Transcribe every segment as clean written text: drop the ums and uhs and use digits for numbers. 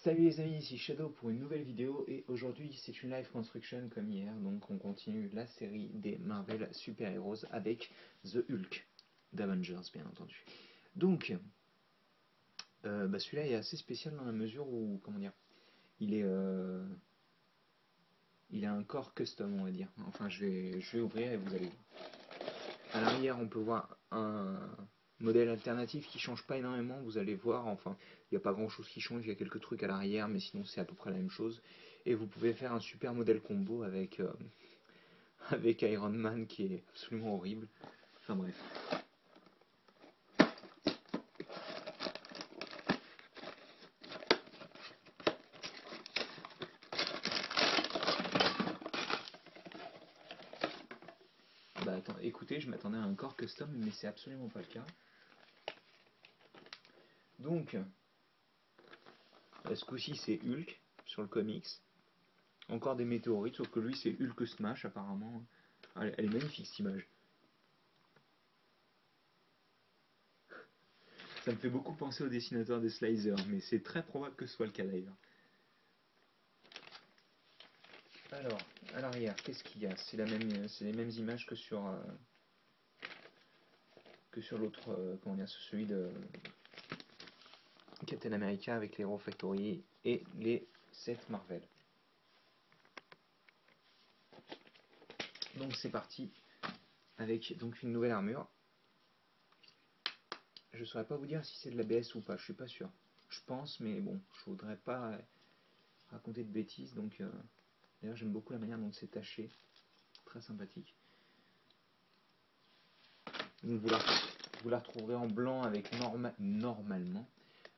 Salut les amis, ici Shadow pour une nouvelle vidéo et aujourd'hui c'est une live construction comme hier, donc on continue la série des Marvel Super Heroes avec The Hulk d'Avengers bien entendu. Donc celui-là est assez spécial dans la mesure où, comment dire, il est il a un corps custom on va dire. Enfin je vais ouvrir et vous allez voir. À l'arrière, on peut voir un modèle alternatif qui change pas énormément, vous allez voir, enfin, il n'y a pas grand chose qui change, il y a quelques trucs à l'arrière, mais sinon c'est à peu près la même chose. Et vous pouvez faire un super modèle combo avec, avec Iron Man qui est absolument horrible. Enfin bref. Bah attends, écoutez, je m'attendais à un corps custom, mais c'est absolument pas le cas. Donc, ce coup-ci c'est Hulk sur le comics. Encore des météorites, sauf que lui c'est Hulk Smash apparemment. Elle est magnifique cette image. Ça me fait beaucoup penser au dessinateur des Slicer, mais c'est très probable que ce soit le cas d'ailleurs. Alors, à l'arrière, qu'est-ce qu'il y a? C'est les mêmes images que sur l'autre, comment dire, sur celui de Captain America avec les Hero Factory et les 7 Marvel. Donc c'est parti avec donc une nouvelle armure. Je saurais pas vous dire si c'est de l'ABS ou pas, je suis pas sûr. Je pense, mais bon, je voudrais pas raconter de bêtises, donc d'ailleurs j'aime beaucoup la manière dont c'est taché, très sympathique. Donc vous la retrouverez en blanc avec normalement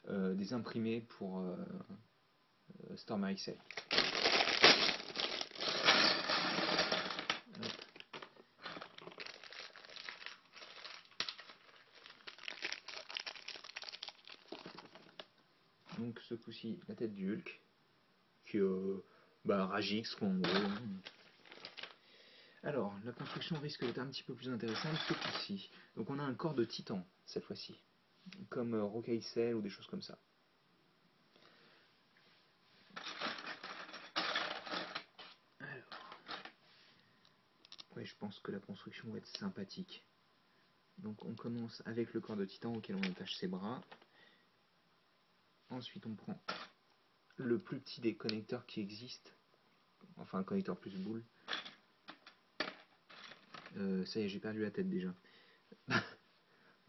des imprimés pour Storm XL. Donc ce coup-ci, la tête du Hulk, qui Ragix quoi en gros. Alors, la construction risque d'être un petit peu plus intéressante ce coup-ci. Donc on a un corps de titan cette fois-ci, comme Rock'n'Roll Cell ou des choses comme ça. Alors, ouais, je pense que la construction va être sympathique. Donc on commence avec le corps de titan auquel on attache ses bras. Ensuite on prend le plus petit des connecteurs qui existent, enfin un connecteur plus boule. Ça y est, j'ai perdu la tête déjà.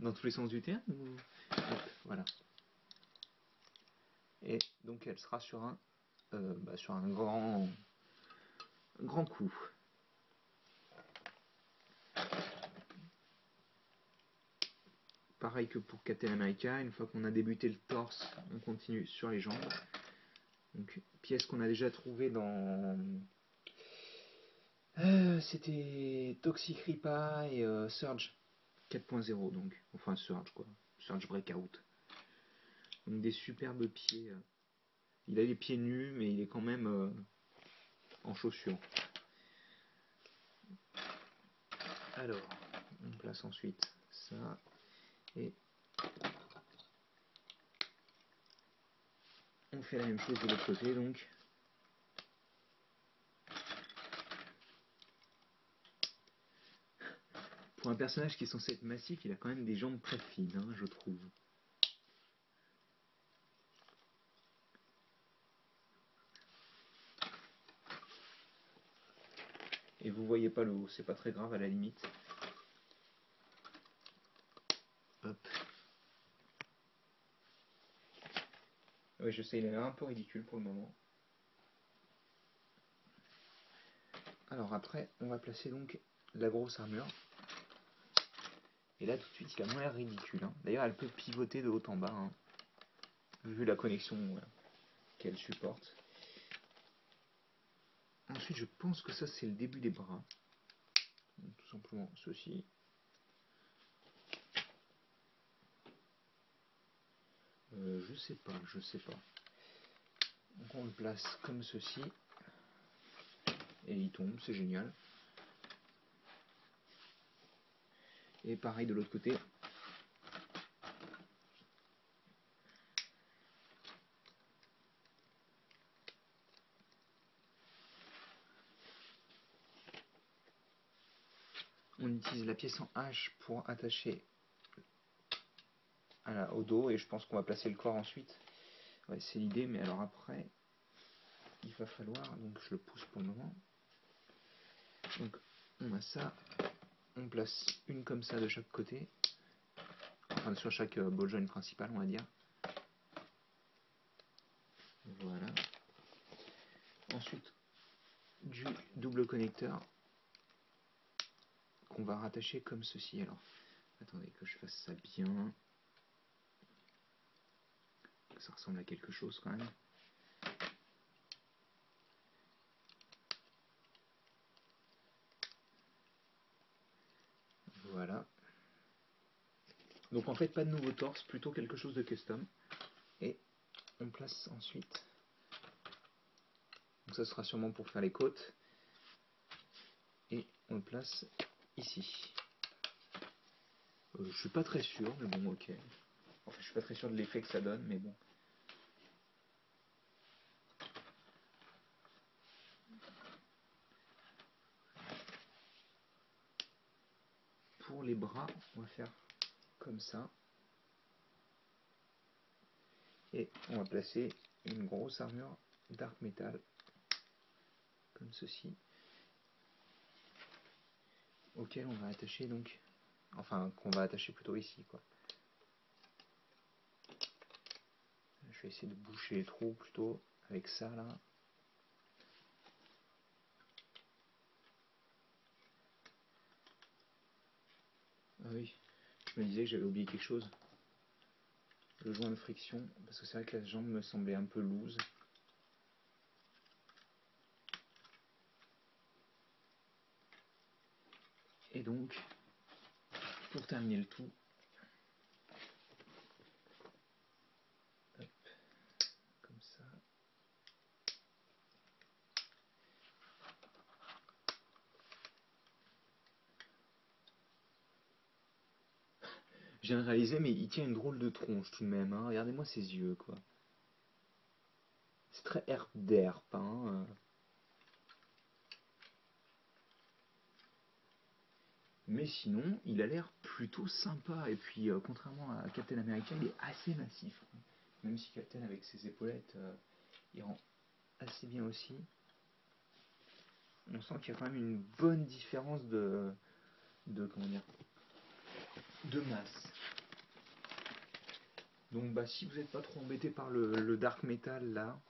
Dans tous les sens du terme ou... Hop, voilà. Et donc elle sera sur un grand coup. Pareil que pour Captain America, une fois qu'on a débuté le torse, on continue sur les jambes. Donc pièce qu'on a déjà trouvée dans... c'était Toxic Ripa et Surge 4.0 donc. Enfin Surge quoi. Surge Breakout. Donc des superbes pieds. Il a les pieds nus mais il est quand même en chaussures. Alors, on place ensuite ça et on fait la même chose de l'autre côté donc. Pour un personnage qui est censé être massif, il a quand même des jambes très fines, hein, je trouve. Et vous voyez pas le haut, c'est pas très grave à la limite. Hop. Ouais, je sais, il a l'air un peu ridicule pour le moment. Alors après, on va placer donc la grosse armure. Et là, tout de suite, il a moins l'air ridicule. Hein. D'ailleurs, elle peut pivoter de haut en bas, hein, vu la connexion qu'elle supporte. Ensuite, je pense que ça, c'est le début des bras. Donc, tout simplement ceci. Je sais pas. Donc on le place comme ceci. Et il tombe, c'est génial. Et pareil de l'autre côté. on utilise la pièce en H pour attacher au dos, et je pense qu'on va placer le corps ensuite. Ouais, c'est l'idée, mais alors après, il va falloir, donc je le pousse pour le moment. Donc on a ça, on place une comme ça de chaque côté, enfin sur chaque ball joint principal, on va dire. Voilà. Ensuite, du double connecteur qu'on va rattacher comme ceci. Alors, attendez que je fasse ça bien. Ça ressemble à quelque chose quand même. Voilà. Donc en fait, pas de nouveau torse, plutôt quelque chose de custom. Et on place ensuite. Donc ça sera sûrement pour faire les côtes. Et on le place ici. Je suis pas très sûr, mais bon, ok. Enfin, je suis pas très sûr de l'effet que ça donne, mais bon. Pour les bras, on va faire comme ça. Et on va placer une grosse armure dark metal, comme ceci, auquel on va attacher donc, enfin qu'on va attacher plutôt ici, quoi. Je vais essayer de boucher les trous plutôt avec ça là. Ah oui, je me disais que j'avais oublié quelque chose. Le joint de friction, parce que c'est vrai que la jambe me semblait un peu loose. Et donc, pour terminer le tout, hop, comme ça. J'ai réalisé, mais il tient une drôle de tronche tout de même. Hein. Regardez-moi ses yeux, quoi. C'est très herbe, hein. Mais sinon, il a l'air plutôt sympa. Et puis, contrairement à Captain America, il est assez massif. Hein. Même si Captain, avec ses épaulettes, il rend assez bien aussi. On sent qu'il y a quand même une bonne différence comment dire, de masse. Donc, bah, si vous n'êtes pas trop embêté par le dark metal là,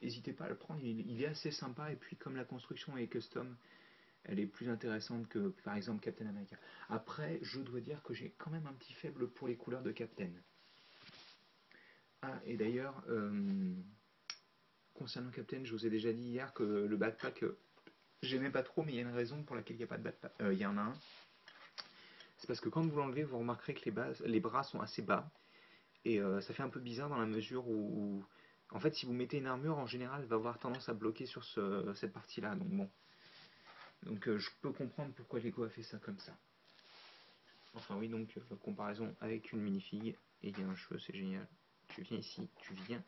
n'hésitez pas à le prendre. Il est assez sympa. Et puis, comme la construction est custom, elle est plus intéressante que par exemple Captain America. Après, je dois dire que j'ai quand même un petit faible pour les couleurs de Captain. Ah, et d'ailleurs, concernant Captain, je vous ai déjà dit hier que le backpack, j'aimais pas trop, mais il y a une raison pour laquelle il n'y a pas de backpack. Il y en a un. C'est parce que quand vous l'enlevez, vous remarquerez que les bras sont assez bas. Et ça fait un peu bizarre dans la mesure où en fait, si vous mettez une armure, en général, elle va avoir tendance à bloquer sur cette partie-là. Donc bon. Donc je peux comprendre pourquoi Lego a fait ça comme ça. Enfin oui, donc comparaison avec une minifig, et il y a un cheveu, c'est génial. Tu viens ici, tu viens.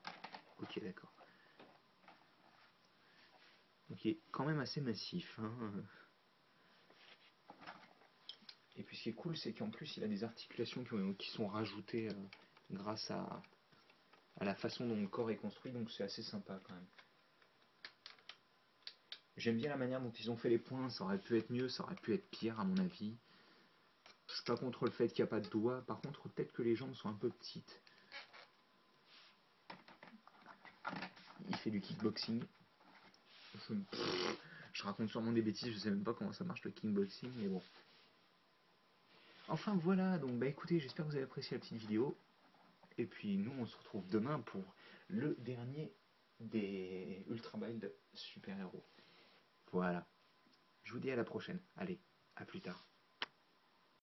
Ok, d'accord. Donc il est quand même assez massif. Hein. Et puis ce qui est cool, c'est qu'en plus il a des articulations qui sont rajoutées grâce à la façon dont le corps est construit, donc c'est assez sympa quand même. J'aime bien la manière dont ils ont fait les points, ça aurait pu être mieux, ça aurait pu être pire à mon avis. Je suis pas contre le fait qu'il n'y a pas de doigts, par contre peut-être que les jambes sont un peu petites. Il fait du kickboxing. Je raconte sûrement des bêtises, je sais même pas comment ça marche le kickboxing, mais bon. Enfin voilà, donc bah écoutez, j'espère que vous avez apprécié la petite vidéo. Et puis nous on se retrouve demain pour le dernier des Ultra Build super héros. Voilà. Je vous dis à la prochaine. Allez, à plus tard.